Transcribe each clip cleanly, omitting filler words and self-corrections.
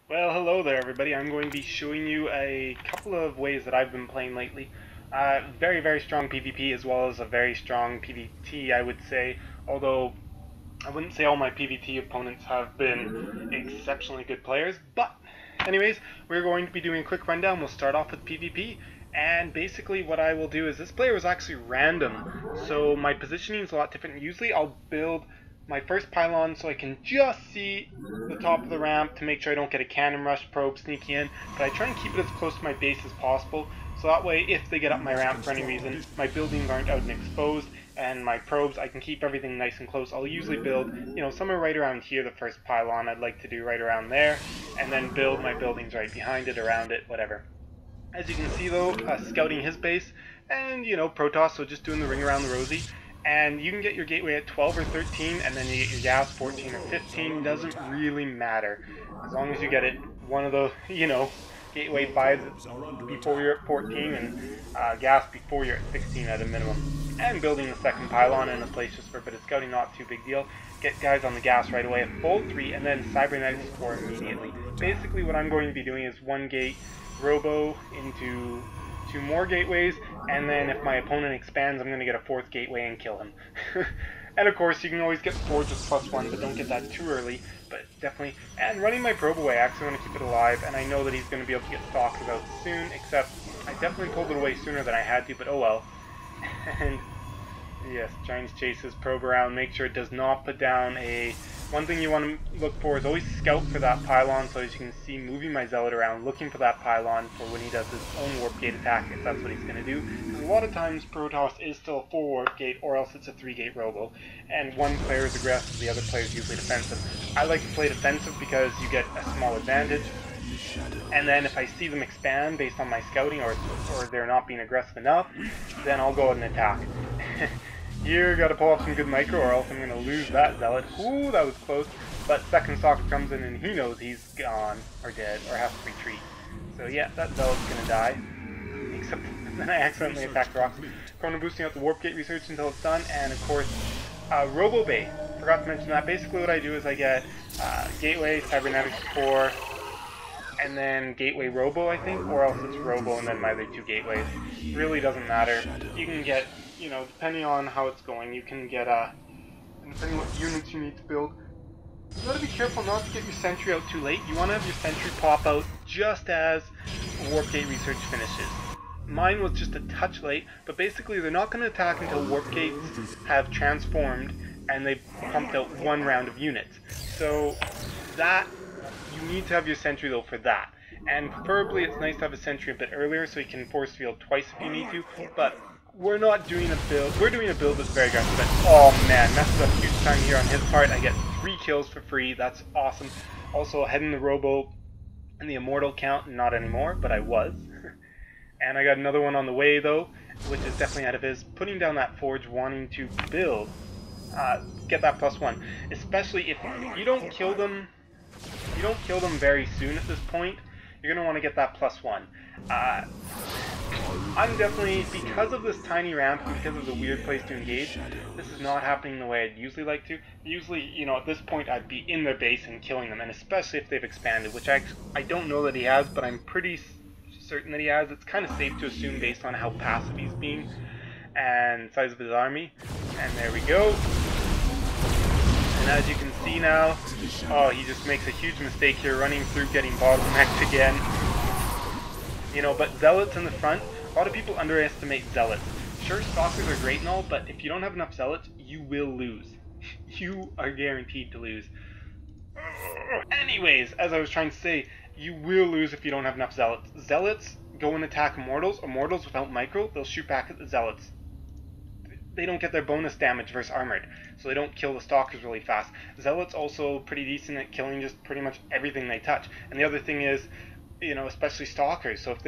Well, hello there everybody. I'm going to be showing you a couple of ways that I've been playing lately. Very strong PvP as well as a very strong PvT, I would say. Although, I wouldn't say all my PvT opponents have been exceptionally good players. But, anyways, we're going to be doing a quick rundown. We'll start off with PvP. And basically what I will do is, this player was actually random. So my positioning is a lot different. Usually I'll build my first pylon so I can just see the top of the ramp to make sure I don't get a cannon rush probe sneaking in, but I try and keep it as close to my base as possible, so that way if they get up my ramp for any reason, my buildings aren't out and exposed, and my probes, I can keep everything nice and close. I'll usually build, somewhere right around here, the first pylon I'd like to do right around there, and then build my buildings right behind it, around it, whatever. As you can see though, scouting his base, and Protoss, so just doing the ring around the rosy. And you can get your gateway at 12 or 13, and then you get your gas 14 or 15, doesn't really matter. As long as you get it one of the, gateway 5s before you're at 14, and gas before you're at 16 at a minimum. And building the second pylon in a place just for a bit of scouting, not too big deal. Get guys on the gas right away at full 3, and then cybernetics 4 immediately. Basically what I'm going to be doing is one gate robo into 2 more gateways, and then if my opponent expands, I'm going to get a 4th gateway and kill him. And of course, you can always get forge with +1, but don't get that too early. But definitely, and running my probe away, I actually want to keep it alive, and I know that he's going to be able to get stalkers out soon, except I definitely pulled it away sooner than I had to, but oh well. And yes, trying to chase his probe around, make sure it does not put down a... One thing you want to look for is always scout for that pylon, so as you can see, moving my zealot around, looking for that pylon for when he does his own warp gate attack, if that's what he's going to do. Because a lot of times Protoss is still a 4 warp gate, or else it's a 3 gate robo, and one player is aggressive, the other player is usually defensive. I like to play defensive because you get a small advantage, and then if I see them expand based on my scouting, or they're not being aggressive enough, then I'll go ahead and attack. Here, gotta pull off some good micro, or else I'm gonna lose that zealot. Ooh, that was close. But second stalker comes in and he knows he's gone, or dead, or has to retreat. So yeah, that zealot's gonna die. Except then I accidentally attacked rocks. Chrono boosting out the warp gate research until it's done, and of course, Robo Bay. Forgot to mention that. Basically what I do is I get Gateway, Cybernetics 4, and then Gateway Robo, I think, or else it's Robo and then my other 2 gateways. Really doesn't matter. You can get, depending on how it's going, you can get, and depending what units you need to build, you gotta be careful not to get your sentry out too late. You want to have your sentry pop out just as Warp Gate research finishes. Mine was just a touch late, but basically they're not going to attack until Warp Gates have transformed and they've pumped out 1 round of units. So that, you need to have your sentry though for that. And preferably it's nice to have a sentry a bit earlier so you can force field twice if you need to, but we're not doing a build, we're doing a build that's very aggressive. But, oh man, messes up huge time here on his part. I get 3 kills for free, that's awesome. Also ahead in the robo and the immortal count, not anymore, but I was. And I got another one on the way though, which is definitely ahead of his, putting down that forge, wanting to build, get that +1. Especially if you don't kill them, very soon at this point, you're going to want to get that +1. I'm definitely, because of this tiny ramp and because of the weird place to engage, this is not happening the way I'd usually like to. Usually, at this point I'd be in their base and killing them, and especially if they've expanded, which I don't know that he has, but I'm pretty certain that he has. It's kind of safe to assume based on how passive he's being and size of his army. And there we go. And as you can see now, oh, he just makes a huge mistake here, running through, getting bottlenecked again. But zealots in the front, a lot of people underestimate zealots. Sure, stalkers are great and all, but if you don't have enough zealots, you will lose. You are guaranteed to lose. Anyways, as I was trying to say, you will lose if you don't have enough zealots. Zealots go and attack immortals. Immortals without micro, they'll shoot back at the zealots. They don't get their bonus damage versus armored, so they don't kill the stalkers really fast. Zealots also pretty decent at killing just pretty much everything they touch. And the other thing is, especially stalkers. So if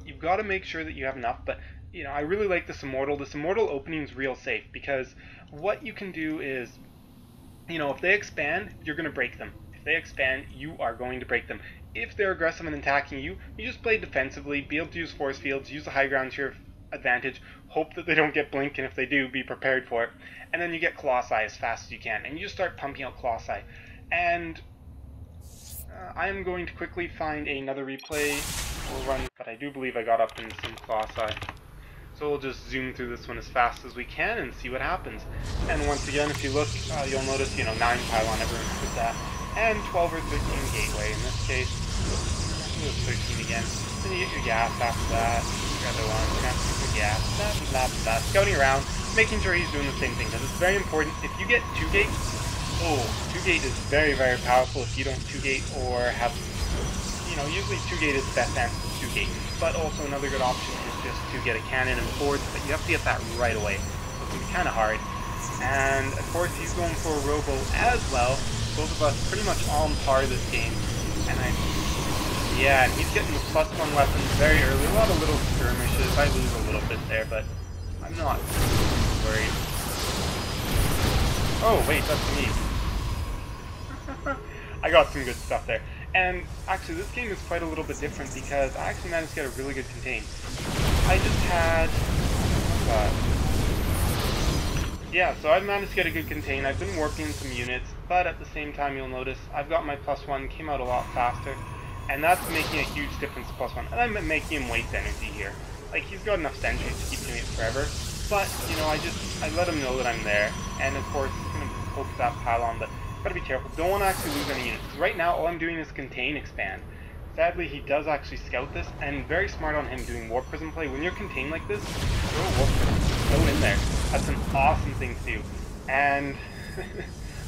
you've got to make sure that you have enough. But I really like this immortal. This immortal opening is real safe because what you can do is, if they expand, you're going to break them. If they expand, you are going to break them. If they're aggressive and attacking you, you just play defensively, be able to use force fields, use the high ground to your advantage, hope that they don't get blink, and if they do, be prepared for it. And then you get Colossi as fast as you can, and you just start pumping out Colossi. And I am going to quickly find another replay. We'll run, but I do believe I got up in some colossi. So we'll just zoom through this one as fast as we can and see what happens. And once again, if you look, you'll notice, 9 pylon, everyone put that, and 12 or 13 gateway. In this case, it was 13 again. Then you get your gas after that. Your other one, transfer your gas, blah, blah, blah, blah. Scouting around, making sure he's doing the same thing, because it's very important. If you get 2 gate, 2-gate is very, very powerful if you don't 2-gate or have, usually 2-gate is the best answer to 2-gate. But also another good option is just to get a cannon and forwards, but you have to get that right away. So it's going to be kind of hard. And of course he's going for a robo as well. Both of us pretty much on par this game. And and he's getting the +1 weapons very early. A lot of little skirmishes. I lose a little bit there, but I'm not worried. Oh, wait, that's me. I got some good stuff there. And actually, this game is quite a little bit different because I actually managed to get a really good contain. I just had... yeah, so I've managed to get a good contain. I've been warping some units, but at the same time, you'll notice I've got my +1, came out a lot faster. And that's making a huge difference to +1. And I'm making him waste energy here. Like, he's got enough sentries to keep doing it forever. But, I let him know that I'm there. And of course, he's going to poke that pylon, but gotta be careful. Don't want to actually lose any units. Because right now, all I'm doing is contain, expand. Sadly, he does actually scout this, and very smart on him doing warp prism play. When you're contained like this, throw a warp prism. Go in there. That's an awesome thing to do. And,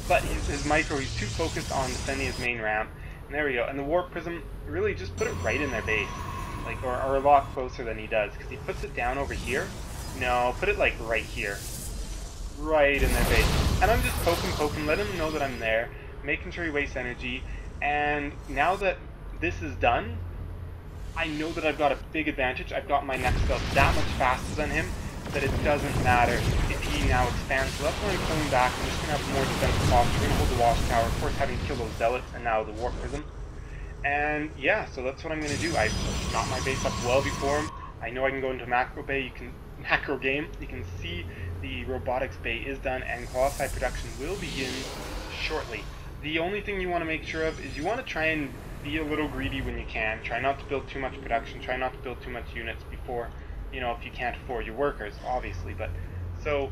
but his micro, he's too focused on defending his main ramp. And there we go. And the warp prism, really just put it right in their base. Like, or a lot closer than he does. Because he puts it down over here. No, put it like right here. Right in their base. And I'm just poking, letting him know that I'm there, making sure he wastes energy. And now that this is done, I know that I've got a big advantage. I've got my next build that much faster than him that it doesn't matter if he now expands. So that's why I'm pulling back. I'm just going to have more defensive posture. We're going to hold the watchtower, of course, having killed those zealots and now the warp prism. And yeah, so that's what I'm going to do. I've got my base up well before him. I know I can go into macro bay. Macro game. You can see the robotics bay is done and colossi production will begin shortly. The only thing you want to make sure of is you want to try and be a little greedy when you can. Try not to build too much production. Try not to build too much units before, if you can't afford your workers, obviously. But so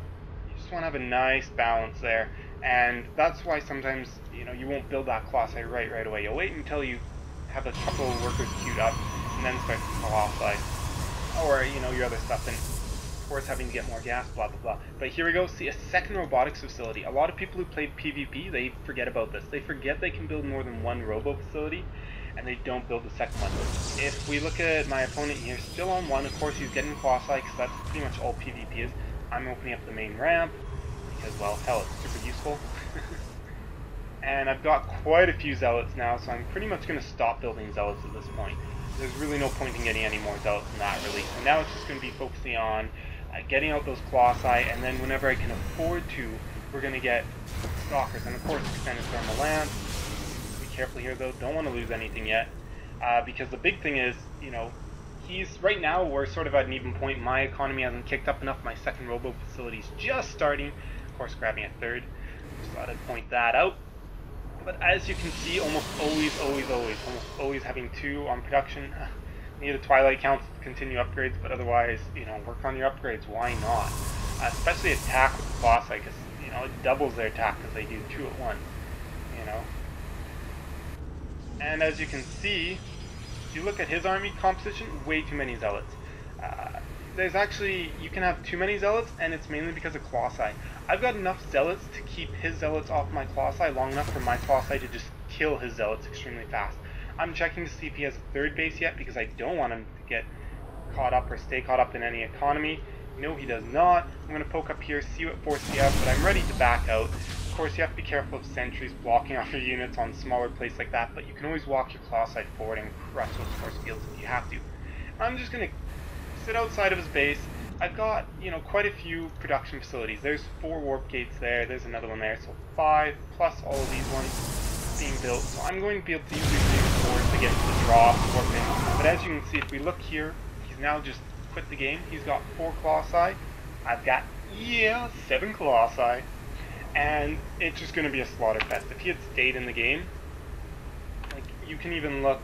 you just want to have a nice balance there. And that's why sometimes, you won't build that colossi right away. You'll wait until you have a couple of workers queued up and then start the colossi. Or, your other stuff. And of course, having to get more gas, blah, blah, blah. But here we go. See, a second robotics facility. A lot of people who played PvP, they forget about this. They forget they can build more than one robo facility, and they don't build the second one. If we look at my opponent here, still on one, of course, he's getting colossi, because that's pretty much all PvP is. I'm opening up the main ramp, because, well, hell, it's super useful. And I've got quite a few zealots now, so I'm pretty much going to stop building zealots at this point. There's really no point in getting any more zealots than that, really. So now it's just going to be focusing on getting out those colossi, and then whenever I can afford to, we're going to get stalkers. And of course, extended thermal lance. Be careful here, though. Don't want to lose anything yet. Because the big thing is, right now, we're sort of at an even point. My economy hasn't kicked up enough. My second robo facility's just starting. Of course, grabbing a third. Just thought I'd point that out. But as you can see, almost always having 2 on production. Need a Twilight Council to continue upgrades, but otherwise, work on your upgrades. Why not? Especially attack with the colossi, because, it doubles their attack because they do 2 at once, And as you can see, if you look at his army composition, way too many zealots. There's actually, you can have too many zealots, and it's mainly because of colossi. I've got enough zealots to keep his zealots off my colossi long enough for my colossi to just kill his zealots extremely fast. I'm checking to see if he has a third base yet, because I don't want him to get caught up or stay caught up in any economy. No, he does not. I'm going to poke up here, see what force he has, but I'm ready to back out. Of course, you have to be careful of sentries blocking off your units on smaller places like that, but you can always walk your colossi forward and crush those force fields if you have to. I'm just going to sit outside of his base. I've got, quite a few production facilities. There's 4 warp gates there. There's another one there, so 5 plus all of these ones being built. So I'm going to be able to use these forwards to get the draw warp in. But as you can see, if we look here, he's now just quit the game. He's got 4 colossi. I've got, 7 colossi. And it's just going to be a slaughter fest. If he had stayed in the game, like, you can even look.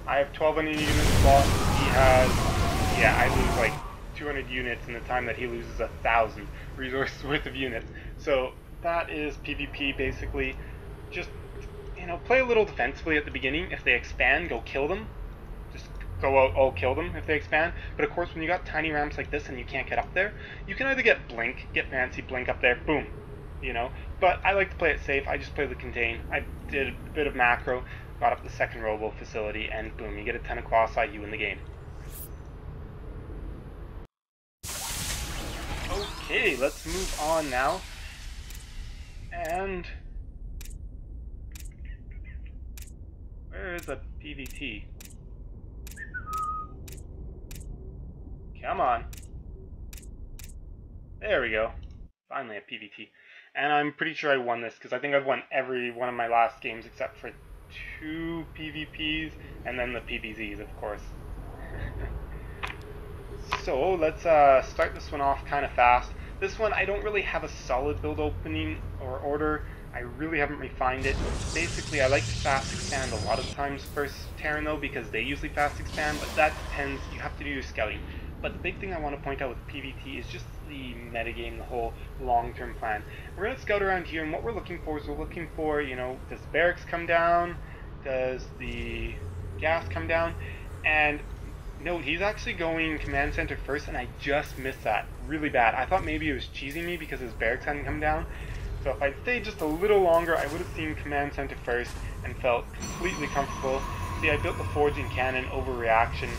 I have 1,200 units lost. He has, yeah, I lose like 200 units in the time that he loses 1,000 resources worth of units. So that is PvP basically. Just, play a little defensively at the beginning. If they expand, go kill them. Just go out, all kill them if they expand. But of course, when you got tiny ramps like this and you can't get up there, you can either get Blink, get fancy Blink up there, boom, But I like to play it safe. I just play the contain. I did a bit of macro, got up the second robo facility, and boom, you get a 10 of Colossi, you win the game. Okay, let's move on now. And where is the PvT? Come on. There we go. Finally a PvT. And I'm pretty sure I won this because I think I've won every one of my last games except for 2 PvPs and then the PvZs, of course. So let's start this one off kind of fast. This one I don't really have a solid build opening or order. I really haven't refined it. Basically, I like to fast expand a lot of times first Terran though because they usually fast expand, but that depends. You have to do your scouting. But the big thing I want to point out with PvT is just the metagame, the whole long-term plan. We're going to scout around here, and what we're looking for is we're looking for, does the barracks come down? Does the gas come down? And note, he's actually going command center first, and I just missed that really bad. I thought maybe he was cheesing me because his barracks hadn't come down. So if I'd stayed just a little longer, I would have seen command center first and felt completely comfortable. See, I built the forging cannon overreaction.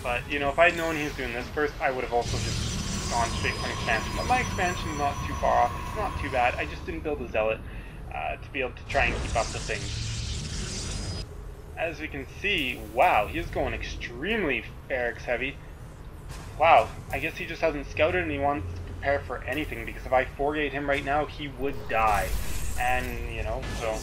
But, if I had known he was doing this first, I would have also just gone straight for an expansion. But my expansion is not too far off. It's not too bad. I just didn't build a zealot to be able to try and keep up with things. As we can see, wow, he is going extremely barracks heavy. Wow, I guess he just hasn't scouted and he wants to prepare for anything, because if I 4-gate him right now, he would die. And, so...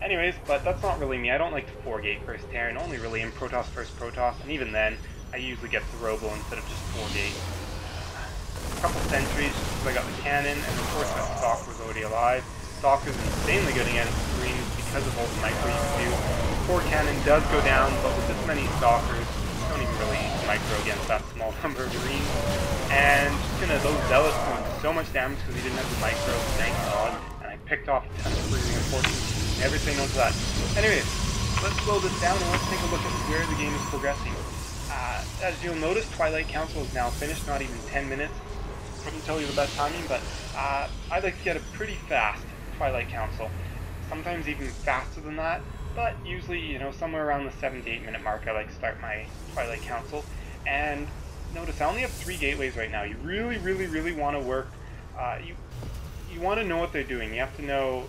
Anyways, but that's not really me. I don't like to 4-gate first Terran, only really in Protoss first Protoss, and even then, I usually get the Robo instead of just 4-gate. A couple sentries, just because I got the cannon, and of course my Stalker's already alive. Stalker's insanely good against Marines because of all the micro you can do. The core cannon does go down, but with this many Stalkers, you don't even really micro against that small number of Marines. And just those Zealots doing so much damage because he didn't have the micro, thank God. And I picked off a ton of free reinforcements. Never say no to that. Anyways, let's slow this down and let's take a look at where the game is progressing. As you'll notice, Twilight Council is now finished, not even 10 minutes. Couldn't tell you the best timing, but I like to get a pretty fast Twilight Council. Sometimes even faster than that, but usually, somewhere around the 7 to 8 minute mark I like to start my Twilight Council. And notice I only have 3 gateways right now. You really, really, really want to work, you want to know what they're doing. You have to know,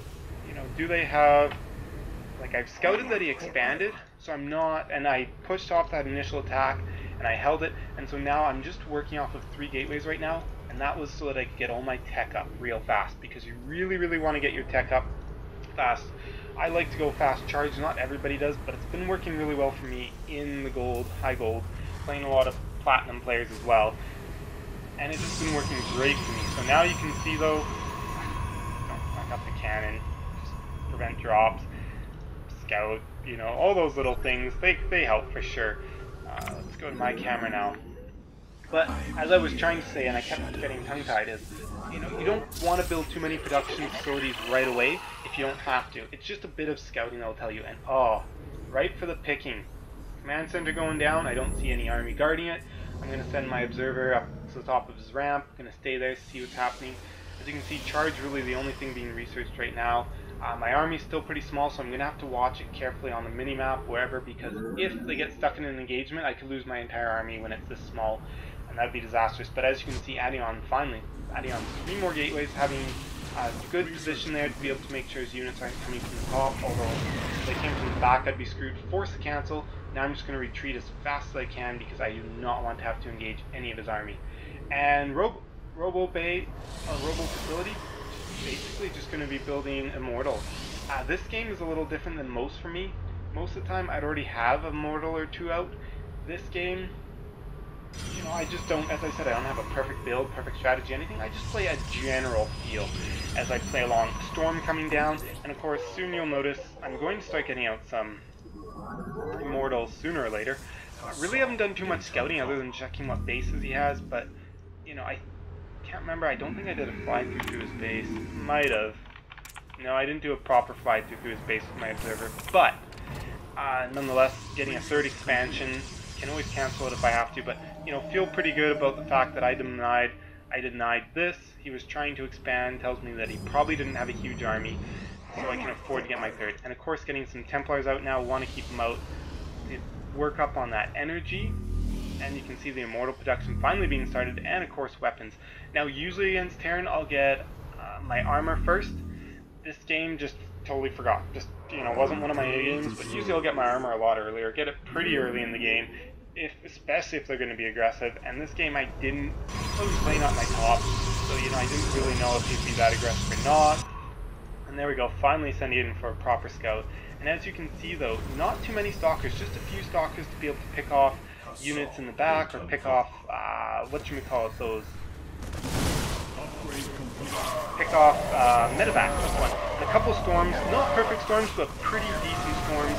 do they have, like, I've scouted that he expanded, so I'm not, and I pushed off that initial attack, and I held it, and so now I'm just working off of 3 gateways right now, and that was so that I could get all my tech up real fast, because you really, really want to get your tech up fast. I like to go fast charge, not everybody does, but it's been working really well for me in the gold, high gold, playing a lot of platinum players as well, and it's just been working great for me. So now you can see though, I got the cannon, just prevent drops, scout, all those little things, they help for sure. Let's go to my camera now. But as I was trying to say, and I kept getting tongue-tied, is, you don't want to build too many production facilities right away if you don't have to. It's just a bit of scouting that'll tell you. And right for the picking. Command center going down. I don't see any army guarding it. I'm going to send my observer up to the top of his ramp. I'm going to stay there, see what's happening. As you can see, charge really the only thing being researched right now. My army's still pretty small, so I'm going to have to watch it carefully on the mini-map, wherever, because if they get stuck in an engagement, I could lose my entire army when it's this small, and that'd be disastrous. But as you can see, Adion finally, 3 more gateways, having a good position there to be able to make sure his units aren't coming from the top, although if they came from the back, I'd be screwed. Force a cancel. Now I'm just going to retreat as fast as I can, because I do not want to have to engage any of his army. And Robo Bay, Robo Facility, basically just going to be building Immortal. This game is a little different than most for me. Most of the time I'd already have a Immortal or 2 out. This game, you know, I just don't, as I said, I don't have a perfect build, perfect strategy, anything. I just play a general feel as I play along. Storm coming down, and of course, soon you'll notice I'm going to start getting out some immortals sooner or later. I really haven't done too much scouting other than checking what bases he has, but, you know, I can't remember. I don't think I did a fly-through through his base. Might have. No, I didn't do a proper fly-through through his base with my observer, but nonetheless, getting a third expansion, can always cancel it if I have to, but, you know, feel pretty good about the fact that I denied this. He was trying to expand, tells me that he probably didn't have a huge army, so I can afford to get my third. And of course, getting some Templars out now, want to keep them out to work up on that energy. And you can see the immortal production finally being started, and of course weapons. Now, usually against Terran, I'll get my armor first. This game just totally forgot. Just, you know, wasn't one of my A games, but usually I'll get my armor a lot earlier. Get it pretty early in the game, especially if they're going to be aggressive. And this game I didn't. I was playing on my top, so, you know, I didn't really know if he'd be that aggressive or not. And there we go, finally sending it in for a proper scout. And as you can see though, not too many stalkers, just a few stalkers to be able to pick off units in the back, or pick off, whatchamacallit, those, pick off medevacs with one. And a couple storms, not perfect storms, but pretty decent storms.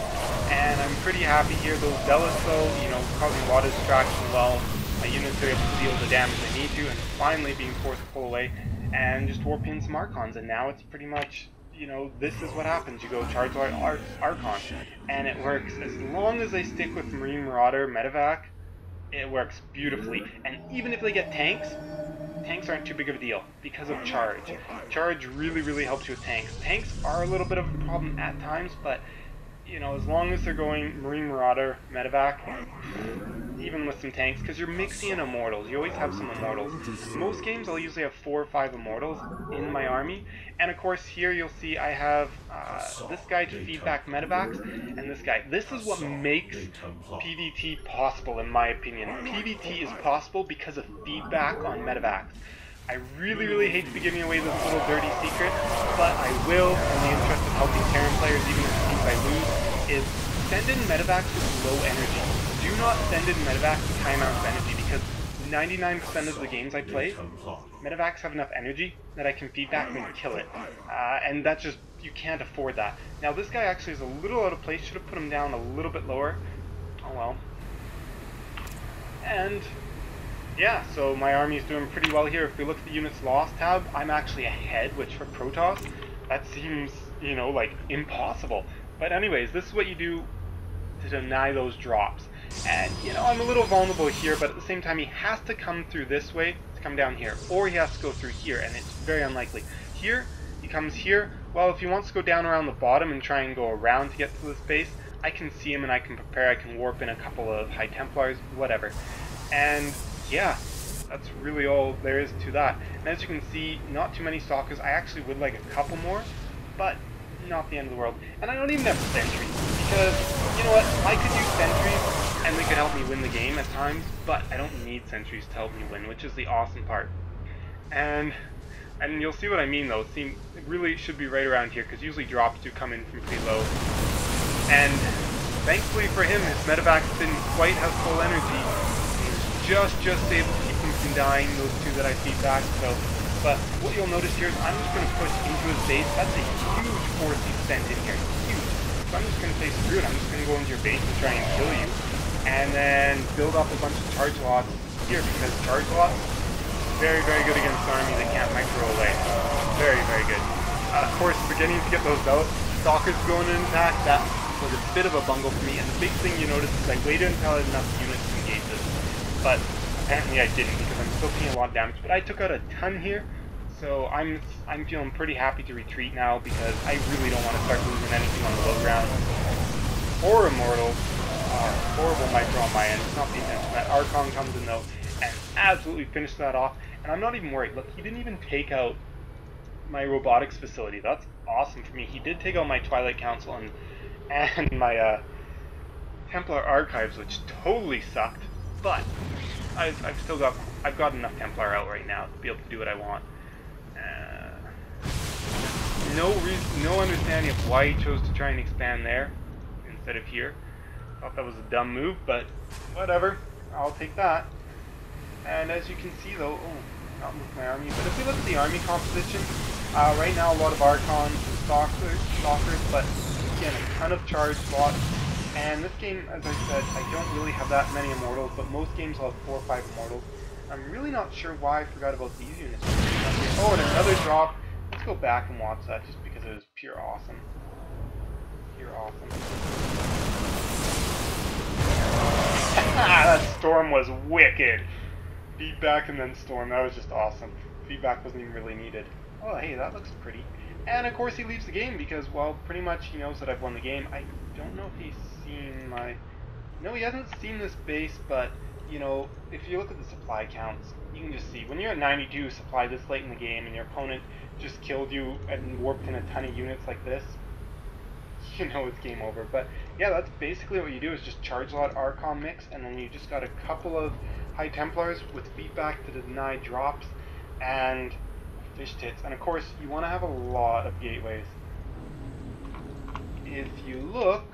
And I'm pretty happy here. Those zealots though, you know, causing a lot of distraction well. My units are able to deal the damage they need to, and finally being forced to pull away and just warp in some Archons. And now it's pretty much, you know, this is what happens. You go charge Archon, and it works. As long as they stick with Marine Marauder Medevac, it works beautifully. And even if they get tanks, tanks aren't too big of a deal because of charge. Charge really, really helps you with tanks. Tanks are a little bit of a problem at times, but, you know, as long as they're going Marine Marauder Medevac, even with some tanks, because you're mixing in immortals. You always have some immortals. Most games I'll usually have 4 or 5 immortals in my army, and of course here you'll see I have this guy to feed back medevacs, and this guy. This is what makes PvT possible, in my opinion. PvT is possible because of feedback on medevacs. I really, really hate to be giving away this little dirty secret, but I will, in the interest of helping Terran players, even if it means I lose, is send in medevacs with low energy. Do not send in medevacs with high amounts of energy, because 99% of the games I play, medevacs have enough energy that I can feed back and kill it. And that's just, you can't afford that. Now this guy actually is a little out of place, should have put him down a little bit lower. Oh well. And yeah, so my army is doing pretty well here. If we look at the units lost tab, I'm actually ahead, which for Protoss, that seems, you know, like impossible. But anyways, this is what you do to deny those drops. And, you know, I'm a little vulnerable here, but at the same time, he has to come through this way to come down here, or he has to go through here, and it's very unlikely. Here, he comes here. Well, if he wants to go down around the bottom and try and go around to get to this base, I can see him and I can prepare. I can warp in a couple of High Templars, whatever. And yeah, that's really all there is to that. And as you can see, not too many stalkers. I actually would like a couple more, but not the end of the world. And I don't even have sentries, because, you know what, I could use sentries and they could help me win the game at times, but I don't need sentries to help me win, which is the awesome part. And you'll see what I mean though. See, it really should be right around here, because usually drops do come in from pretty low. And thankfully for him, his medevacs didn't quite have full energy. He was just able to keep them from dying, those 2 that I feed back. So, but what you'll notice here is I'm just going to push into his base. That's a huge force he sent in here, huge. So I'm just going to say, screw it, I'm just going to go into your base and try and kill you. And then build up a bunch of charge lots here, because charge lots, very, very good against an army that can't micro away. Very, very good. Of course, beginning to get those stalkers going in attack, that was a bit of a bungle for me. And the big thing you notice is I waited until I had enough units to engage this. But apparently I didn't, because I'm still taking a lot of damage. But I took out a ton here, so I'm feeling pretty happy to retreat now, because I really don't want to start losing anything on the low ground. Or immortals. Horrible micro on my end. It's not the intention. That Archon comes in though and absolutely finishes that off. And I'm not even worried. Look, he didn't even take out my robotics facility. That's awesome for me. He did take out my Twilight Council and my Templar Archives, which totally sucked. But I've got enough Templar out right now to be able to do what I want. No understanding of why he chose to try and expand there instead of here. Thought that was a dumb move, but whatever. I'll take that. And as you can see though, oh, not with my army, but if we look at the army composition, right now a lot of Archons and stalkers, but again, a ton of charge slots. And this game, as I said, I don't really have that many immortals, but most games will have 4 or 5 immortals. I'm really not sure why I forgot about these units. Oh, and another drop. Let's go back and watch that just because it was pure awesome. Pure awesome. That storm was wicked. Feedback and then storm. That was just awesome. Feedback wasn't even really needed. Oh, hey, that looks pretty. And of course he leaves the game because, well, pretty much he knows that I've won the game. I don't know if he's seen my... No, he hasn't seen this base, but, you know, if you look at the supply counts, you can just see. When you're at 92 supply this late in the game and your opponent just killed you and warped in a ton of units like this, you know it's game over. But yeah, that's basically what you do, is just charge a lot Archon mix, and then you just got a couple of High Templars with feedback to deny drops and fish tits. And of course, you want to have a lot of gateways. If you look,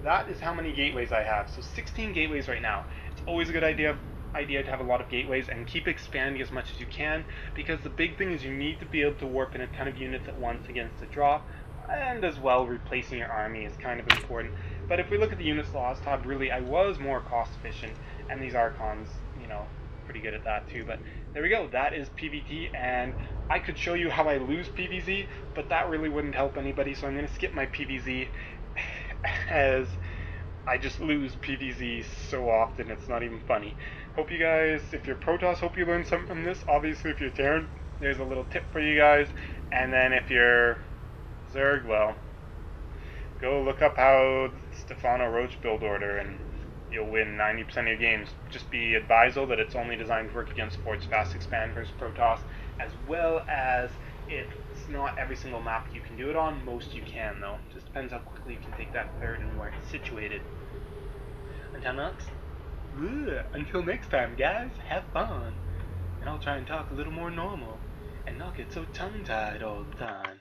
that is how many gateways I have. So 16 gateways right now. It's always a good idea to have a lot of gateways and keep expanding as much as you can, because the big thing is you need to be able to warp in a ton of units at once against a drop, and as well replacing your army is kind of important. But if we look at the units last tab, really I was more cost efficient, and these Archons, you know, pretty good at that too. But there we go, that is PvT, and I could show you how I lose PvZ, but that really wouldn't help anybody, so I'm going to skip my PvZ as I just lose PvZ so often, it's not even funny. Hope you guys, if you're Protoss, hope you learned something from this. Obviously, if you're Terran, there's a little tip for you guys. And then if you're Zerg, well, go look up how Stefano Roach build order, and you'll win 90% of your games. Just be advised though that it's only designed to work against Forts Fast Expand versus Protoss, as well as it's not every single map you can do it on. Most you can though. Just depends how quickly you can take that third and where it's situated. Until next time, guys, have fun. And I'll try and talk a little more normal and not get so tongue-tied all the time.